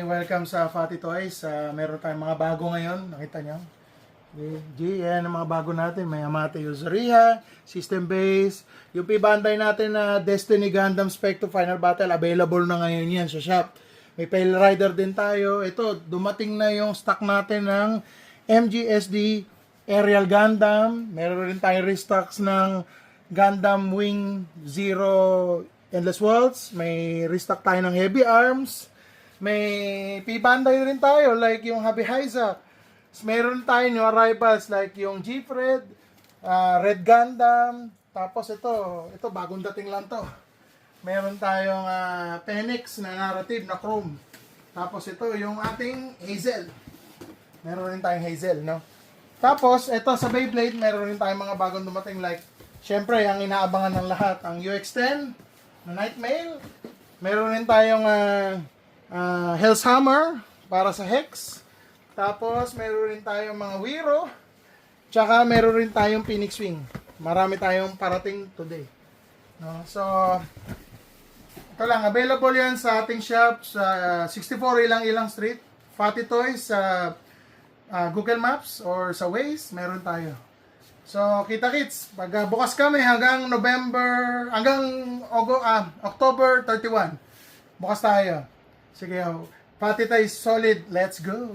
Welcome sa Fatty Toys. Meron tayong mga bago ngayon. Nakita nyo? Yan ang mga bago natin. May Amate Yuzuriha, System Base. Yung P-Bandai natin na Destiny Gundam Spectre Final Battle. Available na ngayon yan sa shop. May Pale Rider din tayo. Ito, dumating na yung stock natin ng MGSD Aerial Gundam. Meron rin tayong restocks ng Gundam Wing Zero Endless Worlds. May restock tayo ng Heavy Arms. May P-Bandai rin tayo, like yung Happy Isaac. Meron tayo new arrivals, like yung G-Fred, Red Gundam. Tapos ito bagong dating lang to. Meron tayong Phoenix na narrative na Chrome. Tapos ito yung ating Hazel. Meron rin tayong Hazel, no? Tapos ito sa Beyblade, meron rin tayong mga bagong dumating, like syempre ang inaabangan ng lahat, ang UX-10 na Nightmail. Meron rin tayong Hell's Hammer para sa Hex. Tapos meron rin tayong mga Wiro. Tsaka meron rin tayong Phoenix Wing. Marami tayong parating today. No? So ito lang, available yan sa ating shop sa 64 Ilang Street, Fatty Toys, sa Google Maps or sa Waze, meron tayo. So kita-kits, pag bukas kami hanggang October 31. Bukas tayo. Sige, Fatty Toys solid. Let's go!